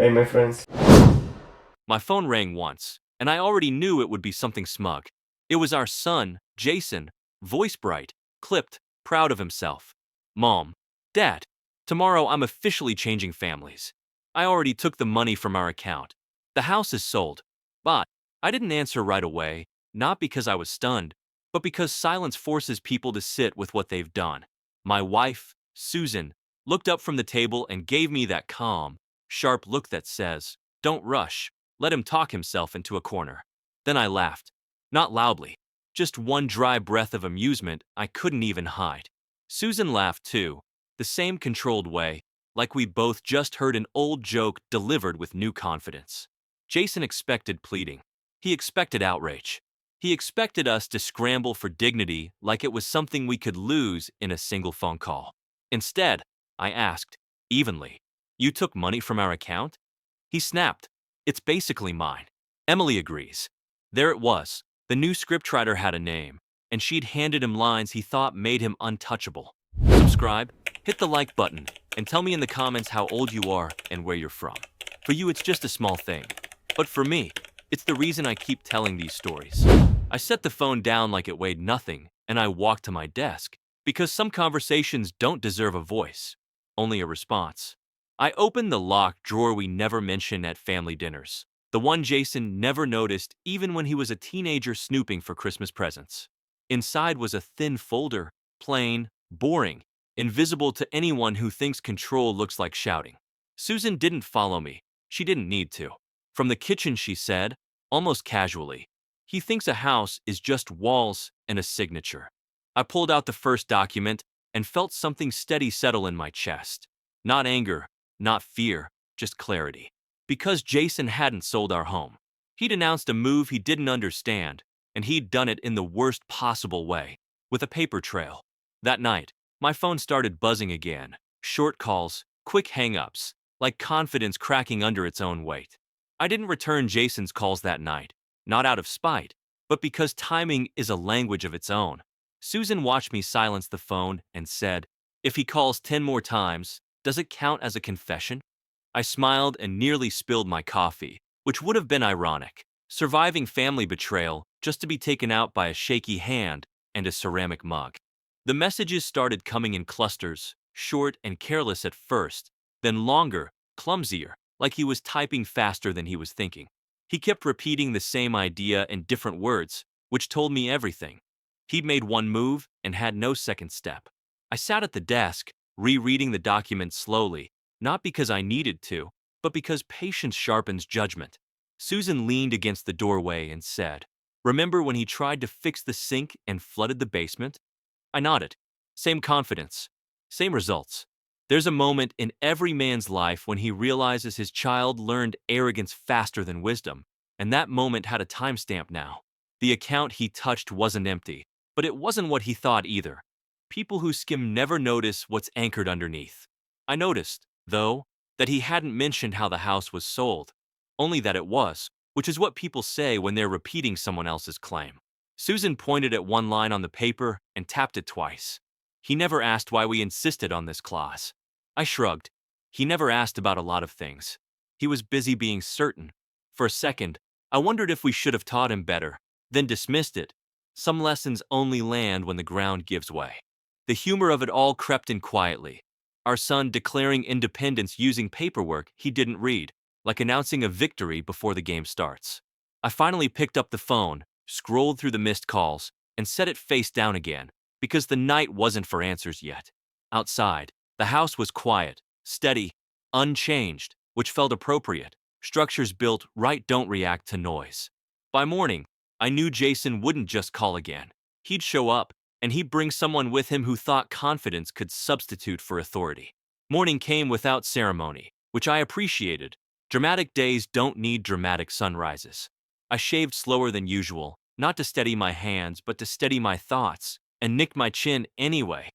Hey, my friends. My phone rang once, and I already knew it would be something smug. It was our son, Jason, voice bright, clipped, proud of himself. Mom, Dad, tomorrow I'm officially changing families. I already took the money from our account. The house is sold. But I didn't answer right away, not because I was stunned, but because silence forces people to sit with what they've done. My wife, Susan, looked up from the table and gave me that calm, sharp look that says, "Don't rush. Let him talk himself into a corner." Then I laughed. Not loudly, just one dry breath of amusement I couldn't even hide. Susan laughed too, the same controlled way, like we both just heard an old joke delivered with new confidence. Jason expected pleading. He expected outrage. He expected us to scramble for dignity like it was something we could lose in a single phone call. Instead, I asked, evenly, "You took money from our account?" He snapped, "It's basically mine." Emily agrees. There it was. The new scriptwriter had a name, and she'd handed him lines he thought made him untouchable. Subscribe, hit the like button, and tell me in the comments how old you are and where you're from. For you, it's just a small thing. But for me, it's the reason I keep telling these stories. I set the phone down like it weighed nothing, and I walked to my desk, because some conversations don't deserve a voice, only a response. I opened the locked drawer we never mention at family dinners, the one Jason never noticed even when he was a teenager snooping for Christmas presents. Inside was a thin folder, plain, boring, invisible to anyone who thinks control looks like shouting. Susan didn't follow me. She didn't need to. From the kitchen, she said, almost casually, "He thinks a house is just walls and a signature." I pulled out the first document and felt something steady settle in my chest. Not anger, not fear, just clarity. Because Jason hadn't sold our home. He'd announced a move he didn't understand, and he'd done it in the worst possible way, with a paper trail. That night, my phone started buzzing again. Short calls, quick hang-ups, like confidence cracking under its own weight. I didn't return Jason's calls that night, not out of spite, but because timing is a language of its own. Susan watched me silence the phone and said, "If he calls 10 more times, does it count as a confession?" I smiled and nearly spilled my coffee, which would have been ironic. Surviving family betrayal just to be taken out by a shaky hand and a ceramic mug. The messages started coming in clusters, short and careless at first, then longer, clumsier, like he was typing faster than he was thinking. He kept repeating the same idea in different words, which told me everything. He'd made one move and had no second step. I sat at the desk, rereading the document slowly, not because I needed to, but because patience sharpens judgment. Susan leaned against the doorway and said, "Remember when he tried to fix the sink and flooded the basement?" I nodded. Same confidence. Same results. There's a moment in every man's life when he realizes his child learned arrogance faster than wisdom, and that moment had a timestamp now. The account he touched wasn't empty, but it wasn't what he thought either. People who skim never notice what's anchored underneath. I noticed, though, that he hadn't mentioned how the house was sold, only that it was, which is what people say when they're repeating someone else's claim. Susan pointed at one line on the paper and tapped it twice. "He never asked why we insisted on this clause." I shrugged. He never asked about a lot of things. He was busy being certain. For a second, I wondered if we should have taught him better, then dismissed it. Some lessons only land when the ground gives way. The humor of it all crept in quietly. Our son declaring independence using paperwork he didn't read, like announcing a victory before the game starts. I finally picked up the phone, scrolled through the missed calls, and set it face down again, because the night wasn't for answers yet. Outside, the house was quiet, steady, unchanged, which felt appropriate. Structures built right don't react to noise. By morning, I knew Jason wouldn't just call again. He'd show up, and he'd bring someone with him who thought confidence could substitute for authority. Morning came without ceremony, which I appreciated. Dramatic days don't need dramatic sunrises. I shaved slower than usual, not to steady my hands, but to steady my thoughts, and nicked my chin anyway.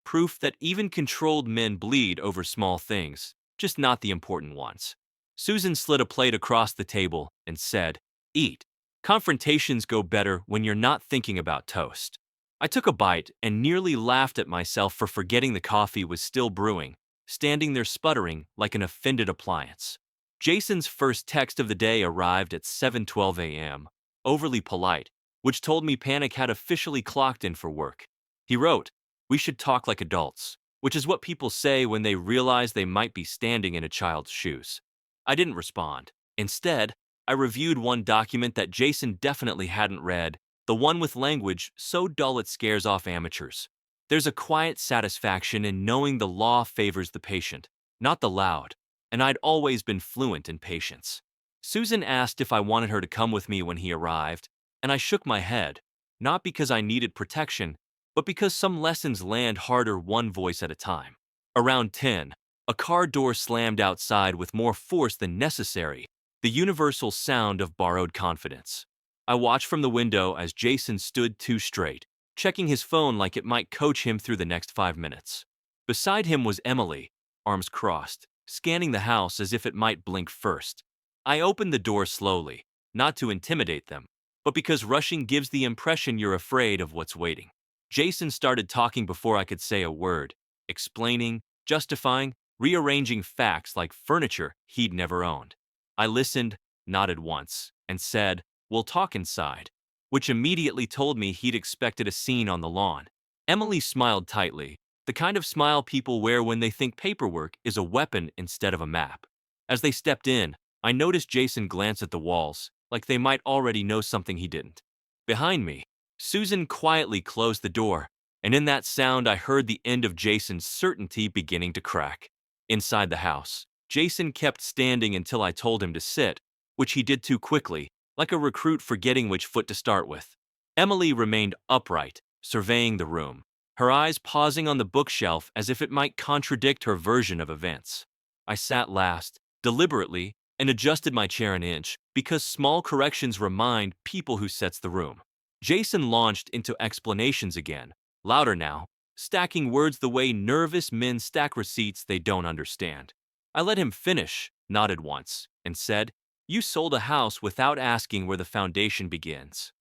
Proof that even controlled men bleed over small things, just not the important ones. Susan slid a plate across the table and said, "Eat. Confrontations go better when you're not thinking about toast." I took a bite and nearly laughed at myself for forgetting the coffee was still brewing, standing there sputtering like an offended appliance. Jason's first text of the day arrived at 7:12 a.m., overly polite, which told me panic had officially clocked in for work. He wrote, "We should talk like adults," which is what people say when they realize they might be standing in a child's shoes. I didn't respond. Instead, I reviewed one document that Jason definitely hadn't read, the one with language so dull it scares off amateurs. There's a quiet satisfaction in knowing the law favors the patient, not the loud, and I'd always been fluent in patience. Susan asked if I wanted her to come with me when he arrived, and I shook my head, not because I needed protection, but because some lessons land harder one voice at a time. Around 10, a car door slammed outside with more force than necessary, the universal sound of borrowed confidence. I watched from the window as Jason stood too straight, checking his phone like it might coach him through the next 5 minutes. Beside him was Emily, arms crossed, scanning the house as if it might blink first. I opened the door slowly, not to intimidate them, but because rushing gives the impression you're afraid of what's waiting. Jason started talking before I could say a word, explaining, justifying, rearranging facts like furniture he'd never owned. I listened, nodded once, and said, "We'll talk inside," which immediately told me he'd expected a scene on the lawn. Emily smiled tightly, the kind of smile people wear when they think paperwork is a weapon instead of a map. As they stepped in, I noticed Jason glance at the walls, like they might already know something he didn't. Behind me, Susan quietly closed the door, and in that sound I heard the end of Jason's certainty beginning to crack. Inside the house, Jason kept standing until I told him to sit, which he did too quickly, like a recruit forgetting which foot to start with. Emily remained upright, surveying the room, her eyes pausing on the bookshelf as if it might contradict her version of events. I sat last, deliberately, and adjusted my chair an inch, because small corrections remind people who sets the room. Jason launched into explanations again, louder now, stacking words the way nervous men stack receipts they don't understand. I let him finish, nodded once, and said, "You sold a house without asking where the foundation begins."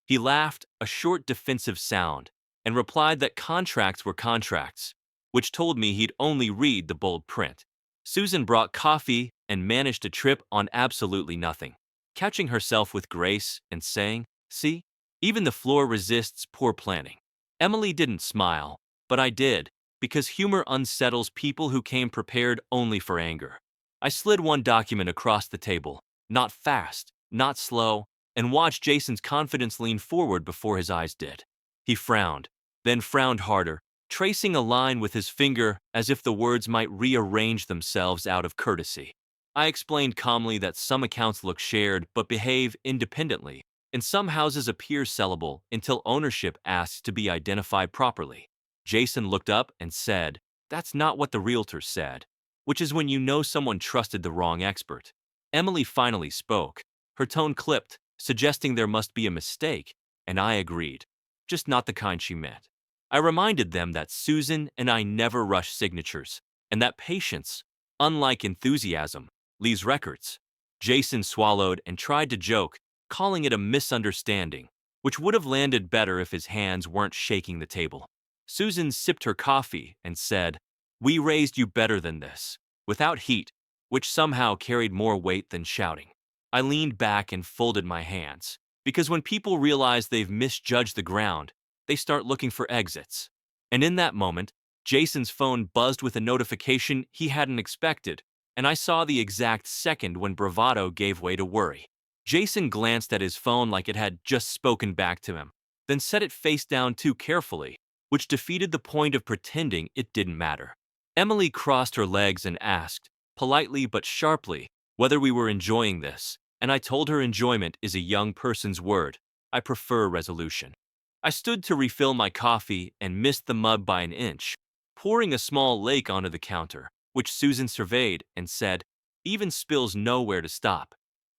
He laughed, a short defensive sound, and replied that contracts were contracts, which told me he'd only read the bold print. Susan brought coffee and managed to trip on absolutely nothing, catching herself with grace and saying, "See, even the floor resists poor planning." Emily didn't smile, but I did, because humor unsettles people who came prepared only for anger. I slid one document across the table, not fast, not slow, and watched Jason's confidence lean forward before his eyes did. He frowned, then frowned harder, tracing a line with his finger as if the words might rearrange themselves out of courtesy. I explained calmly that some accounts look shared but behave independently, and some houses appear sellable until ownership asks to be identified properly. Jason looked up and said, "That's not what the realtor said," which is when you know someone trusted the wrong expert. Emily finally spoke, her tone clipped, suggesting there must be a mistake, and I agreed, just not the kind she meant. I reminded them that Susan and I never rush signatures, and that patience, unlike enthusiasm, leaves records. Jason swallowed and tried to joke, calling it a misunderstanding, which would have landed better if his hands weren't shaking the table. Susan sipped her coffee and said, "We raised you better than this," without heat, which somehow carried more weight than shouting. I leaned back and folded my hands, because when people realize they've misjudged the ground, they start looking for exits. And in that moment, Jason's phone buzzed with a notification he hadn't expected, and I saw the exact second when bravado gave way to worry. Jason glanced at his phone like it had just spoken back to him, then set it face down too carefully, which defeated the point of pretending it didn't matter. Emily crossed her legs and asked, politely but sharply, whether we were enjoying this, and I told her enjoyment is a young person's word. I prefer resolution. I stood to refill my coffee and missed the mug by an inch, pouring a small lake onto the counter, which Susan surveyed and said, "Even spills know where to stop."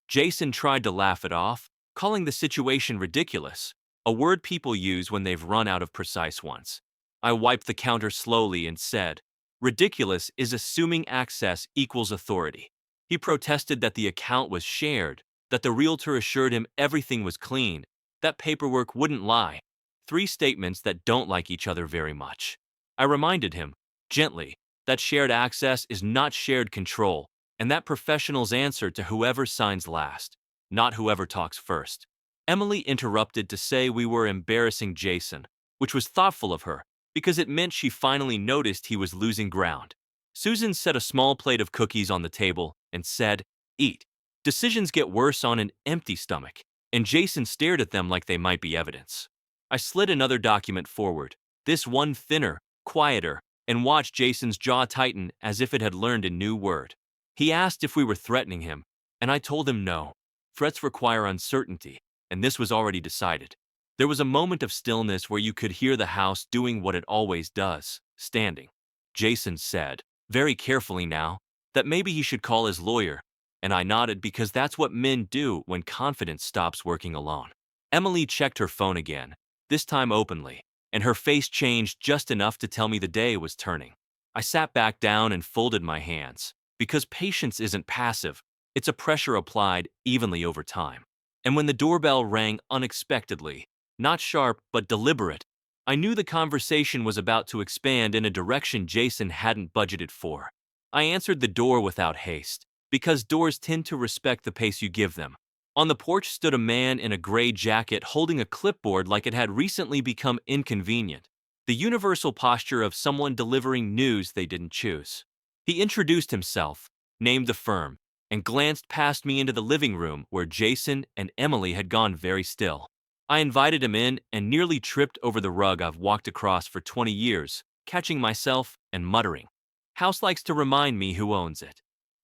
Jason tried to laugh it off, calling the situation ridiculous, a word people use when they've run out of precise ones. I wiped the counter slowly and said, "Ridiculous is assuming access equals authority." He protested that the account was shared, that the realtor assured him everything was clean, that paperwork wouldn't lie. 3 statements that don't like each other very much. I reminded him, gently, that shared access is not shared control, and that professionals answer to whoever signs last, not whoever talks first. Emily interrupted to say we were embarrassing Jason, which was thoughtful of her, because it meant she finally noticed he was losing ground. Susan set a small plate of cookies on the table and said, "Eat. Decisions get worse on an empty stomach," and Jason stared at them like they might be evidence. I slid another document forward, this one thinner, quieter, and watched Jason's jaw tighten as if it had learned a new word. He asked if we were threatening him, and I told him no. Threats require uncertainty, and this was already decided. There was a moment of stillness where you could hear the house doing what it always does, standing. Jason said, very carefully now, that maybe he should call his lawyer, and I nodded because that's what men do when confidence stops working alone. Emily checked her phone again, this time openly, and her face changed just enough to tell me the day was turning. I sat back down and folded my hands, because patience isn't passive, it's a pressure applied evenly over time. And when the doorbell rang unexpectedly, not sharp but deliberate, I knew the conversation was about to expand in a direction Jason hadn't budgeted for. I answered the door without haste, because doors tend to respect the pace you give them. On the porch stood a man in a gray jacket holding a clipboard like it had recently become inconvenient, the universal posture of someone delivering news they didn't choose. He introduced himself, named the firm, and glanced past me into the living room where Jason and Emily had gone very still. I invited him in and nearly tripped over the rug I've walked across for 20 years, catching myself and muttering, "House likes to remind me who owns it."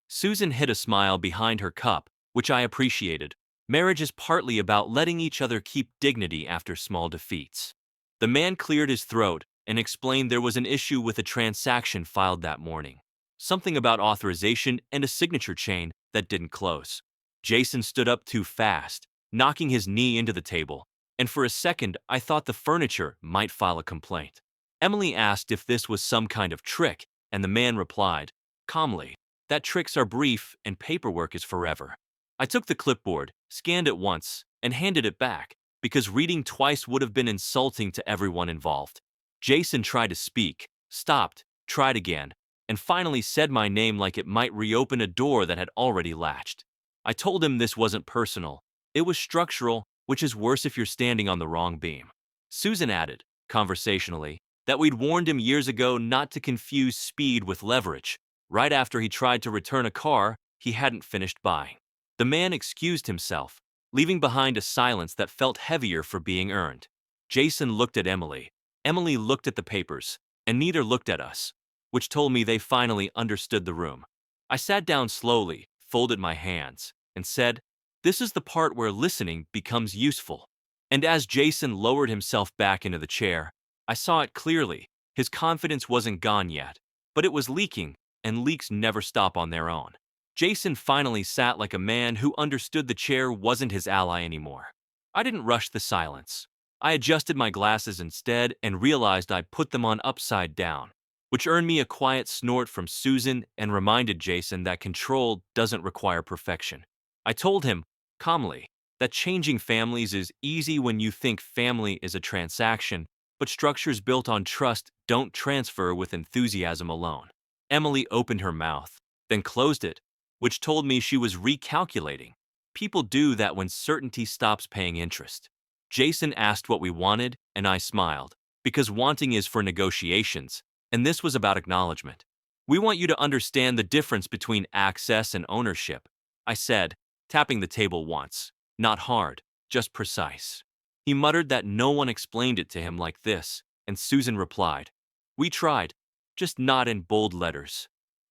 Susan hid a smile behind her cup, which I appreciated. Marriage is partly about letting each other keep dignity after small defeats. The man cleared his throat and explained there was an issue with a transaction filed that morning. Something about authorization and a signature chain that didn't close. Jason stood up too fast, knocking his knee into the table, and for a second I thought the furniture might file a complaint. Emily asked if this was some kind of trick, and the man replied, calmly, that tricks are brief and paperwork is forever. I took the clipboard, scanned it once, and handed it back, because reading twice would have been insulting to everyone involved. Jason tried to speak, stopped, tried again, and finally said my name like it might reopen a door that had already latched. I told him this wasn't personal, it was structural, which is worse if you're standing on the wrong beam. Susan added, conversationally, that we'd warned him years ago not to confuse speed with leverage, right after he tried to return a car he hadn't finished buying. The man excused himself, leaving behind a silence that felt heavier for being earned. Jason looked at Emily. Emily looked at the papers, and neither looked at us, which told me they finally understood the room. I sat down slowly, folded my hands, and said, "This is the part where listening becomes useful." And as Jason lowered himself back into the chair, I saw it clearly. His confidence wasn't gone yet, but it was leaking, and leaks never stop on their own. Jason finally sat like a man who understood the chair wasn't his ally anymore. I didn't rush the silence. I adjusted my glasses instead and realized I'd put them on upside down, which earned me a quiet snort from Susan and reminded Jason that control doesn't require perfection. I told him, calmly, that changing families is easy when you think family is a transaction, but structures built on trust don't transfer with enthusiasm alone. Emily opened her mouth, then closed it, which told me she was recalculating. People do that when certainty stops paying interest. Jason asked what we wanted, and I smiled, because wanting is for negotiations, and this was about acknowledgement. "We want you to understand the difference between access and ownership," I said, tapping the table once. Not hard, just precise. He muttered that no one explained it to him like this, and Susan replied, "We tried, just not in bold letters."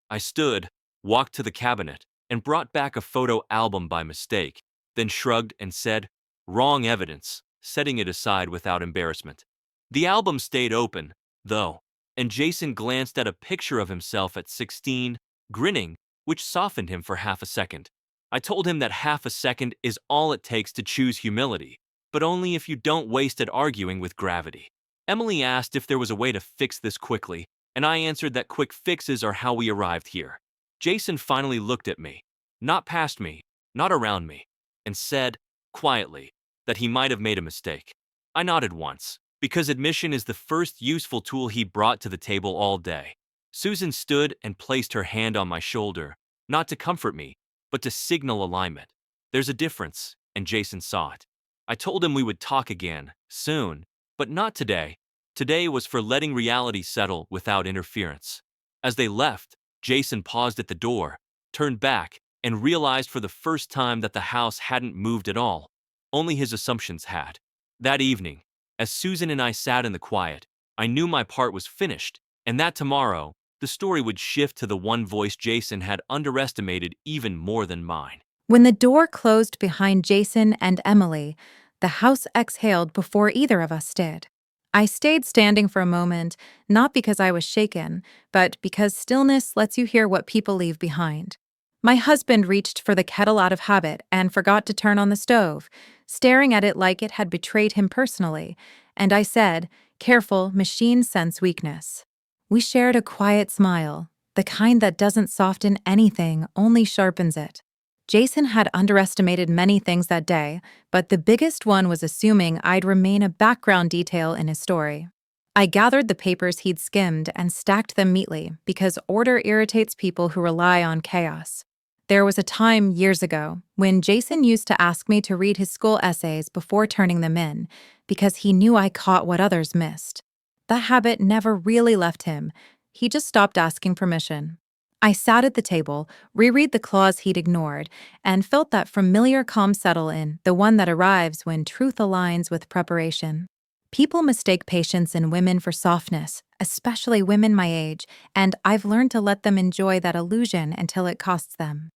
I stood, walked to the cabinet, and brought back a photo album by mistake, then shrugged and said, "Wrong evidence," setting it aside without embarrassment. The album stayed open, though, and Jason glanced at a picture of himself at 16, grinning, which softened him for half a second. I told him that half a second is all it takes to choose humility, but only if you don't waste it arguing with gravity. Emily asked if there was a way to fix this quickly, and I answered that quick fixes are how we arrived here. Jason finally looked at me, not past me, not around me, and said, quietly, that he might have made a mistake. I nodded once, because admission is the first useful tool he brought to the table all day. Susan stood and placed her hand on my shoulder, not to comfort me, but to signal alignment. There's a difference, and Jason saw it. I told him we would talk again, soon, but not today. Today was for letting reality settle without interference. As they left, Jason paused at the door, turned back, and realized for the first time that the house hadn't moved at all. Only his assumptions had. That evening, as Susan and I sat in the quiet, I knew my part was finished, and that tomorrow, the story would shift to the one voice Jason had underestimated even more than mine. When the door closed behind Jason and Emily, the house exhaled before either of us did. I stayed standing for a moment, not because I was shaken, but because stillness lets you hear what people leave behind. My husband reached for the kettle out of habit and forgot to turn on the stove, staring at it like it had betrayed him personally, and I said, "Careful, machines sense weakness." We shared a quiet smile, the kind that doesn't soften anything, only sharpens it. Jason had underestimated many things that day, but the biggest one was assuming I'd remain a background detail in his story. I gathered the papers he'd skimmed and stacked them neatly because order irritates people who rely on chaos. There was a time years ago when Jason used to ask me to read his school essays before turning them in because he knew I caught what others missed. That habit never really left him. He just stopped asking permission. I sat at the table, reread the clause he'd ignored, and felt that familiar calm settle in, the one that arrives when truth aligns with preparation. People mistake patience in women for softness, especially women my age, and I've learned to let them enjoy that illusion until it costs them.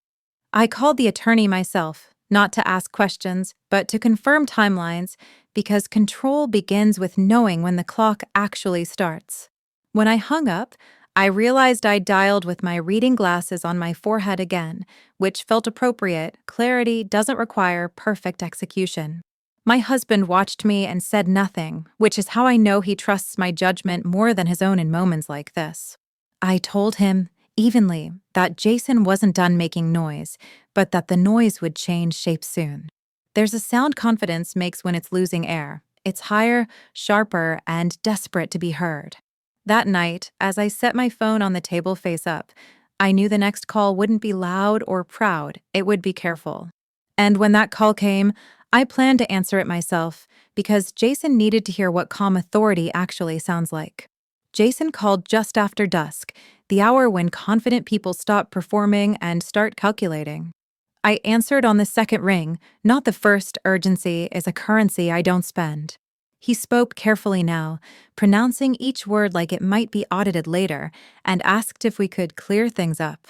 I called the attorney myself, not to ask questions, but to confirm timelines, because control begins with knowing when the clock actually starts. When I hung up, I realized I'd dialed with my reading glasses on my forehead again, which felt appropriate. Clarity doesn't require perfect execution. My husband watched me and said nothing, which is how I know he trusts my judgment more than his own in moments like this. I told him, evenly, that Jason wasn't done making noise, but that the noise would change shape soon. There's a sound confidence makes when it's losing air. It's higher, sharper, and desperate to be heard. That night, as I set my phone on the table face up, I knew the next call wouldn't be loud or proud, it would be careful. And when that call came, I planned to answer it myself, because Jason needed to hear what calm authority actually sounds like. Jason called just after dusk, the hour when confident people stop performing and start calculating. I answered on the second ring, not the first. Urgency is a currency I don't spend. He spoke carefully now, pronouncing each word like it might be audited later, and asked if we could clear things up.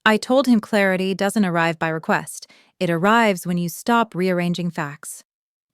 I told him clarity doesn't arrive by request. It arrives when you stop rearranging facts.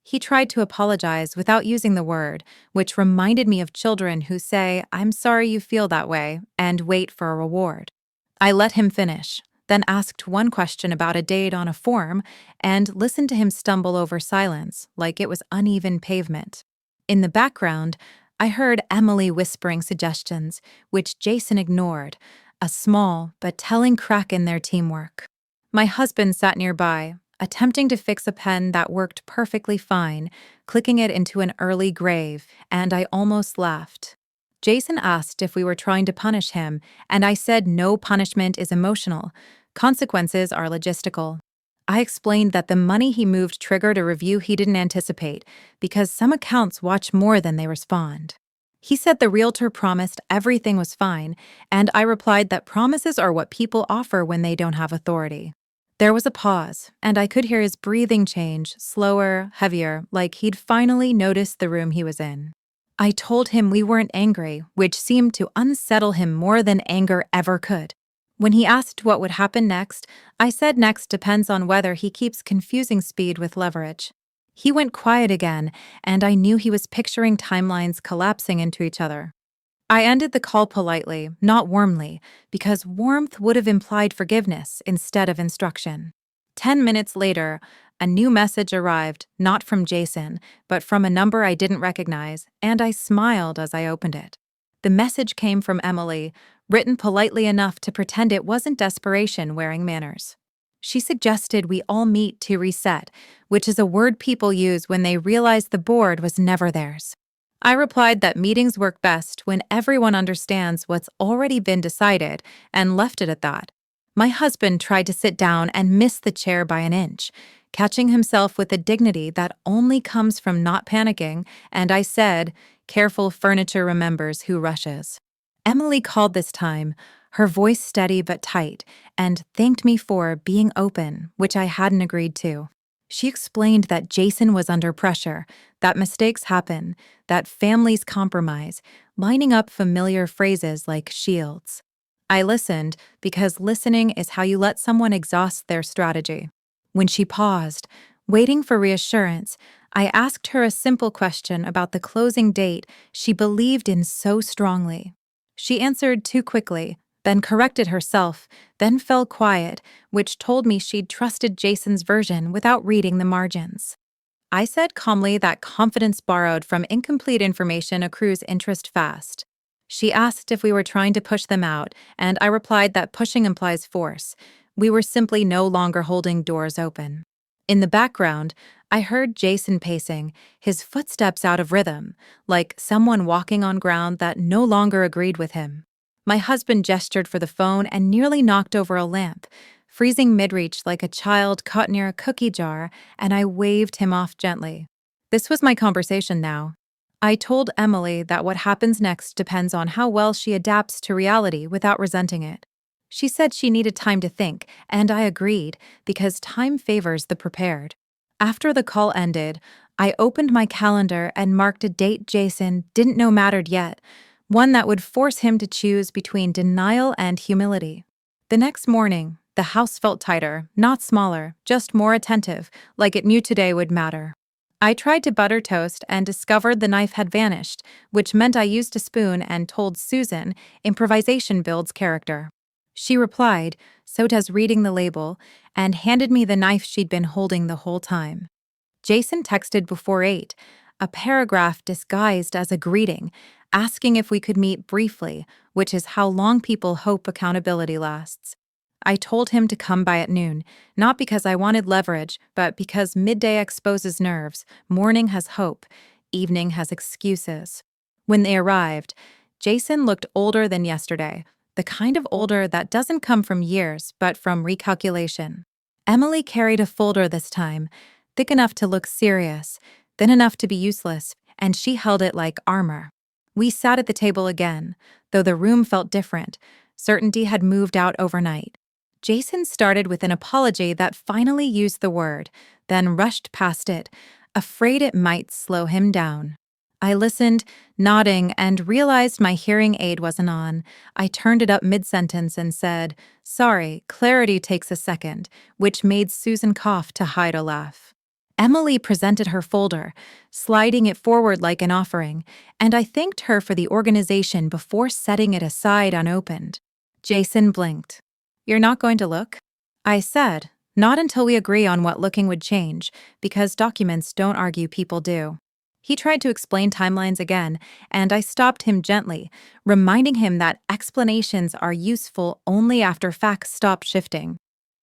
He tried to apologize without using the word, which reminded me of children who say, "I'm sorry you feel that way," and wait for a reward. I let him finish, then asked one question about a date on a form, and listened to him stumble over silence like it was uneven pavement. In the background, I heard Emily whispering suggestions, which Jason ignored, a small but telling crack in their teamwork. My husband sat nearby, attempting to fix a pen that worked perfectly fine, clicking it into an early grave, and I almost laughed. Jason asked if we were trying to punish him, and I said no punishment is emotional. Consequences are logistical. I explained that the money he moved triggered a review he didn't anticipate, because some accounts watch more than they respond. He said the realtor promised everything was fine, and I replied that promises are what people offer when they don't have authority. There was a pause, and I could hear his breathing change, slower, heavier, like he'd finally noticed the room he was in. I told him we weren't angry, which seemed to unsettle him more than anger ever could. When he asked what would happen next, I said next depends on whether he keeps confusing speed with leverage. He went quiet again, and I knew he was picturing timelines collapsing into each other. I ended the call politely, not warmly, because warmth would have implied forgiveness instead of instruction. 10 minutes later, a new message arrived, not from Jason, but from a number I didn't recognize, and I smiled as I opened it. The message came from Emily, written politely enough to pretend it wasn't desperation wearing manners. She suggested we all meet to reset, which is a word people use when they realize the board was never theirs. I replied that meetings work best when everyone understands what's already been decided and left it at that. My husband tried to sit down and missed the chair by an inch, catching himself with a dignity that only comes from not panicking, and I said, "Careful furniture remembers who rushes." Emily called this time, her voice steady but tight, and thanked me for being open, which I hadn't agreed to. She explained that Jason was under pressure, that mistakes happen, that families compromise, lining up familiar phrases like shields. I listened because listening is how you let someone exhaust their strategy. When she paused, waiting for reassurance, I asked her a simple question about the closing date she believed in so strongly. She answered too quickly, then corrected herself, then fell quiet, which told me she'd trusted Jason's version without reading the margins. I said calmly that confidence borrowed from incomplete information accrues interest fast. She asked if we were trying to push them out, and I replied that pushing implies force. We were simply no longer holding doors open. In the background, I heard Jason pacing, his footsteps out of rhythm, like someone walking on ground that no longer agreed with him. My husband gestured for the phone and nearly knocked over a lamp, freezing mid-reach like a child caught near a cookie jar, and I waved him off gently. This was my conversation now. I told Emily that what happens next depends on how well she adapts to reality without resenting it. She said she needed time to think, and I agreed, because time favors the prepared. After the call ended, I opened my calendar and marked a date Jason didn't know mattered yet, one that would force him to choose between denial and humility. The next morning, the house felt tighter, not smaller, just more attentive, like it knew today would matter. I tried to butter toast and discovered the knife had vanished, which meant I used a spoon and told Susan improvisation builds character. She replied, "So does reading the label," and handed me the knife she'd been holding the whole time. Jason texted before 8, a paragraph disguised as a greeting, asking if we could meet briefly, which is how long people hope accountability lasts. I told him to come by at noon, not because I wanted leverage, but because midday exposes nerves, morning has hope, evening has excuses. When they arrived, Jason looked older than yesterday, the kind of older that doesn't come from years, but from recalculation. Emily carried a folder this time, thick enough to look serious, thin enough to be useless, and she held it like armor. We sat at the table again, though the room felt different. Certainty had moved out overnight. Jason started with an apology that finally used the word, then rushed past it, afraid it might slow him down. I listened, nodding, and realized my hearing aid wasn't on. I turned it up mid-sentence and said, "Sorry, clarity takes a second," which made Susan cough to hide a laugh. Emily presented her folder, sliding it forward like an offering, and I thanked her for the organization before setting it aside unopened. Jason blinked. "You're not going to look?" I said, "Not until we agree on what looking would change, because documents don't argue, people do." He tried to explain timelines again, and I stopped him gently, reminding him that explanations are useful only after facts stop shifting.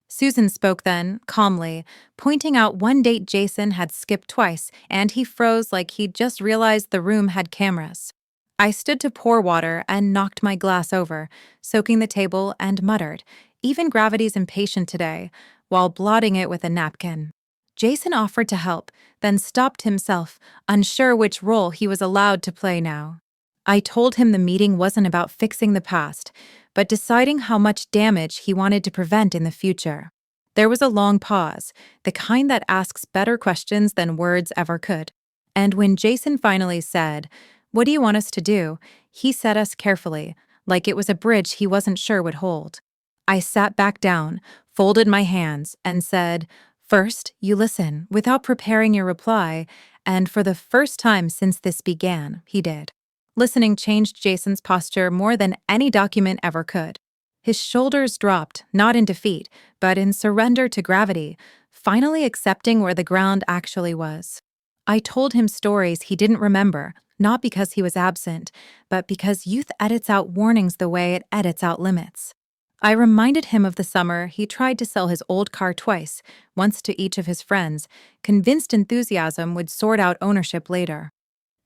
Susan spoke then, calmly, pointing out one date Jason had skipped twice, and he froze like he'd just realized the room had cameras. I stood to pour water and knocked my glass over, soaking the table, and muttered, "Even gravity's impatient today," while blotting it with a napkin. Jason offered to help, then stopped himself, unsure which role he was allowed to play now. I told him the meeting wasn't about fixing the past, but deciding how much damage he wanted to prevent in the future. There was a long pause, the kind that asks better questions than words ever could. And when Jason finally said, "What do you want us to do?" he said us carefully, like it was a bridge he wasn't sure would hold. I sat back down, folded my hands, and said, "First, you listen, without preparing your reply," and for the first time since this began, he did. Listening changed Jason's posture more than any document ever could. His shoulders dropped, not in defeat, but in surrender to gravity, finally accepting where the ground actually was. I told him stories he didn't remember, not because he was absent, but because youth edits out warnings the way it edits out limits. I reminded him of the summer he tried to sell his old car twice, once to each of his friends, convinced enthusiasm would sort out ownership later.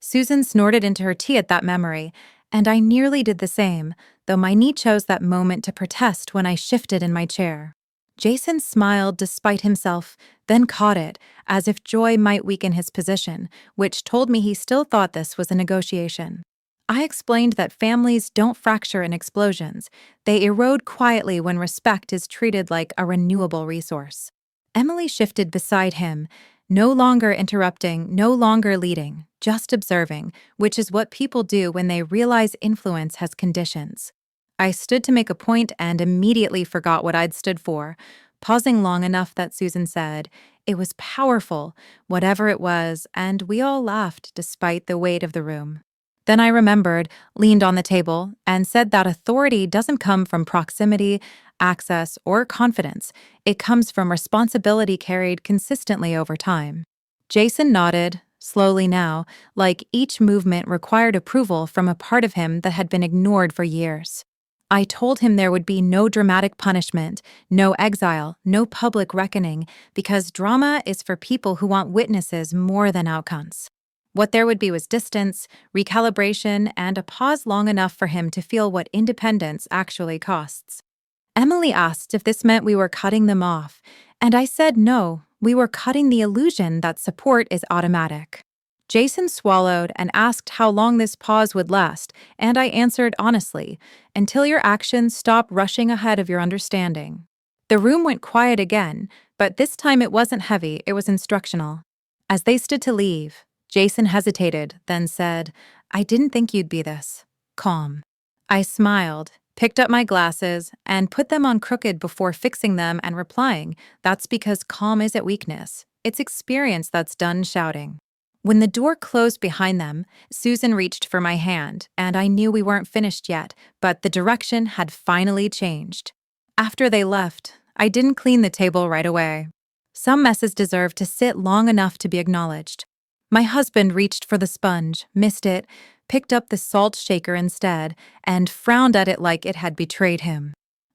Susan snorted into her tea at that memory, and I nearly did the same, though my knee chose that moment to protest when I shifted in my chair. Jason smiled despite himself, then caught it, as if joy might weaken his position, which told me he still thought this was a negotiation. I explained that families don't fracture in explosions, they erode quietly when respect is treated like a renewable resource. Emily shifted beside him, no longer interrupting, no longer leading, just observing, which is what people do when they realize influence has conditions. I stood to make a point and immediately forgot what I'd stood for, pausing long enough that Susan said, "It was powerful, whatever it was," and we all laughed despite the weight of the room. Then I remembered, leaned on the table, and said that authority doesn't come from proximity, access, or confidence. It comes from responsibility carried consistently over time. Jason nodded, slowly now, like each movement required approval from a part of him that had been ignored for years. I told him there would be no dramatic punishment, no exile, no public reckoning, because drama is for people who want witnesses more than outcomes. What there would be was distance, recalibration, and a pause long enough for him to feel what independence actually costs. Emily asked if this meant we were cutting them off, and I said no, we were cutting the illusion that support is automatic. Jason swallowed and asked how long this pause would last, and I answered honestly, until your actions stop rushing ahead of your understanding. The room went quiet again, but this time it wasn't heavy, it was instructional. As they stood to leave, Jason hesitated, then said, "I didn't think you'd be this calm." I smiled, picked up my glasses, and put them on crooked before fixing them and replying, "That's because calm isn't weakness. It's experience that's done shouting." When the door closed behind them, Susan reached for my hand, and I knew we weren't finished yet, but the direction had finally changed. After they left, I didn't clean the table right away. Some messes deserve to sit long enough to be acknowledged. My husband reached for the sponge, missed it, picked up the salt shaker instead, and frowned at it like it had betrayed him.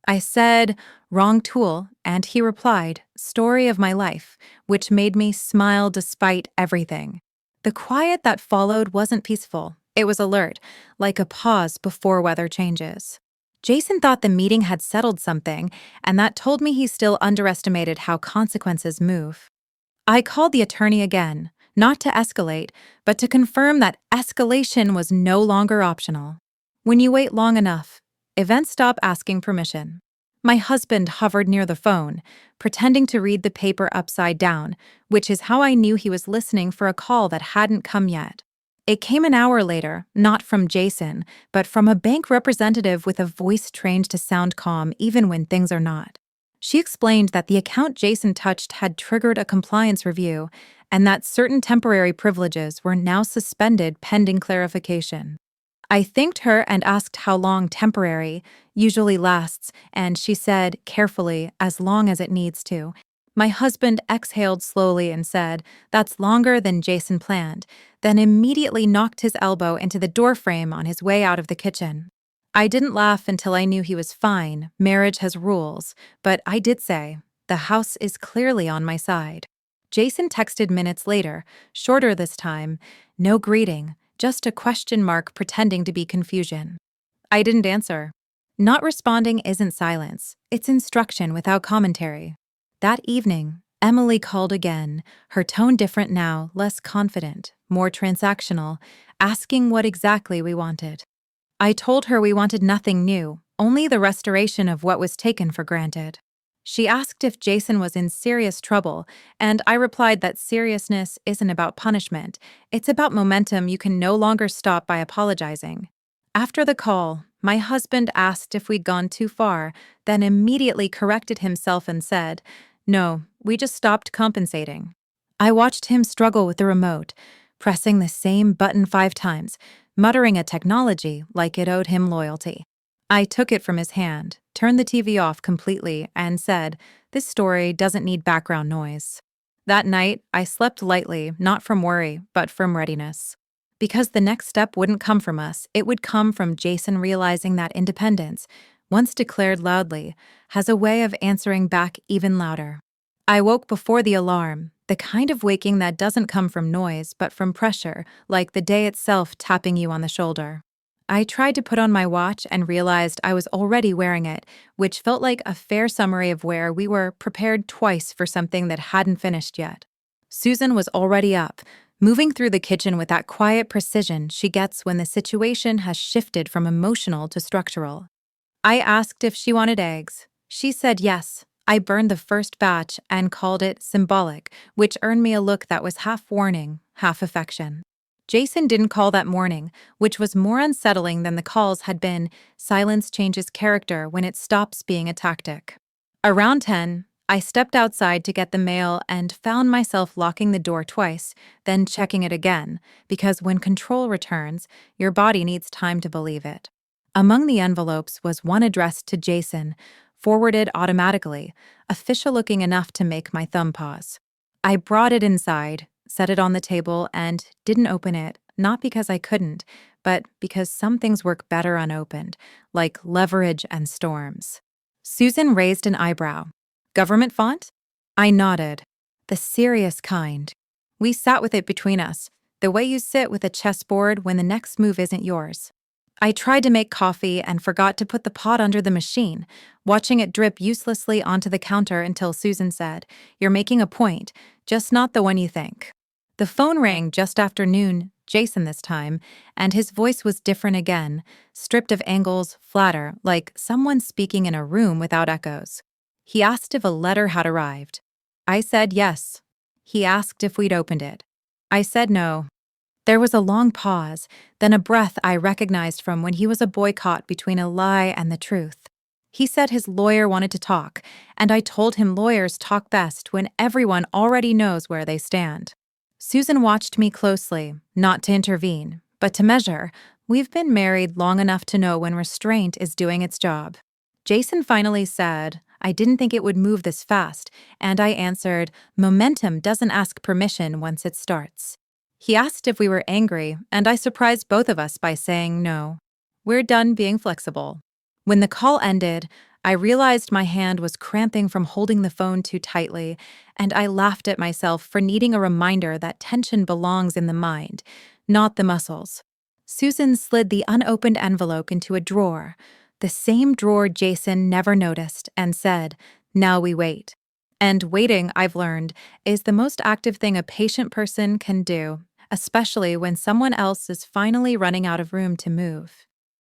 I said, "Wrong tool," and he replied, "Story of my life," which made me smile despite everything. The quiet that followed wasn't peaceful. It was alert, like a pause before weather changes. Jason thought the meeting had settled something, and that told me he still underestimated how consequences move. I called the attorney again, not to escalate, but to confirm that escalation was no longer optional. When you wait long enough, events stop asking permission. My husband hovered near the phone, pretending to read the paper upside down, which is how I knew he was listening for a call that hadn't come yet. It came an hour later, not from Jason, but from a bank representative with a voice trained to sound calm even when things are not. She explained that the account Jason touched had triggered a compliance review, and that certain temporary privileges were now suspended pending clarification. I thanked her and asked how long temporary usually lasts, and she said, carefully, as long as it needs to. My husband exhaled slowly and said, "That's longer than Jason planned," then immediately knocked his elbow into the doorframe on his way out of the kitchen. I didn't laugh until I knew he was fine, marriage has rules, but I did say, "The house is clearly on my side." Jason texted minutes later, shorter this time, no greeting, just a question mark pretending to be confusion. I didn't answer. Not responding isn't silence, it's instruction without commentary. That evening, Emily called again, her tone different now, less confident, more transactional, asking what exactly we wanted. I told her we wanted nothing new, only the restoration of what was taken for granted. She asked if Jason was in serious trouble, and I replied that seriousness isn't about punishment, it's about momentum you can no longer stop by apologizing. After the call, my husband asked if we'd gone too far, then immediately corrected himself and said, "No, we just stopped compensating." I watched him struggle with the remote, pressing the same button 5 times, muttering at technology like it owed him loyalty. I took it from his hand, turned the TV off completely, and said, "This story doesn't need background noise." That night, I slept lightly, not from worry, but from readiness. Because the next step wouldn't come from us, it would come from Jason realizing that independence, once declared loudly, has a way of answering back even louder. I woke before the alarm, the kind of waking that doesn't come from noise but from pressure, like the day itself tapping you on the shoulder. I tried to put on my watch and realized I was already wearing it, which felt like a fair summary of where we were prepared twice for something that hadn't finished yet. Susan was already up, moving through the kitchen with that quiet precision she gets when the situation has shifted from emotional to structural. I asked if she wanted eggs. She said yes. I burned the first batch and called it symbolic, which earned me a look that was half warning, half affection. Jason didn't call that morning, which was more unsettling than the calls had been. Silence changes character when it stops being a tactic. Around 10, I stepped outside to get the mail and found myself locking the door twice, then checking it again, because when control returns, your body needs time to believe it. Among the envelopes was one addressed to Jason, forwarded automatically, official looking enough to make my thumb pause. I brought it inside, set it on the table, and didn't open it, not because I couldn't, but because some things work better unopened, like leverage and storms. Susan raised an eyebrow. Government font? I nodded. The serious kind. We sat with it between us, the way you sit with a chessboard when the next move isn't yours. I tried to make coffee and forgot to put the pot under the machine, watching it drip uselessly onto the counter until Susan said, "You're making a point, just not the one you think." The phone rang just after noon, Jason this time, and his voice was different again, stripped of angles, flatter, like someone speaking in a room without echoes. He asked if a letter had arrived. I said yes. He asked if we'd opened it. I said no. There was a long pause, then a breath I recognized from when he was a boy caught between a lie and the truth. He said his lawyer wanted to talk, and I told him lawyers talk best when everyone already knows where they stand. Susan watched me closely, not to intervene, but to measure. We've been married long enough to know when restraint is doing its job. Jason finally said, I didn't think it would move this fast, and I answered, momentum doesn't ask permission once it starts. He asked if we were angry, and I surprised both of us by saying no. We're done being flexible. When the call ended, I realized my hand was cramping from holding the phone too tightly, and I laughed at myself for needing a reminder that tension belongs in the mind, not the muscles. Susan slid the unopened envelope into a drawer, the same drawer Jason never noticed, and said, "Now we wait." And waiting, I've learned, is the most active thing a patient person can do, especially when someone else is finally running out of room to move.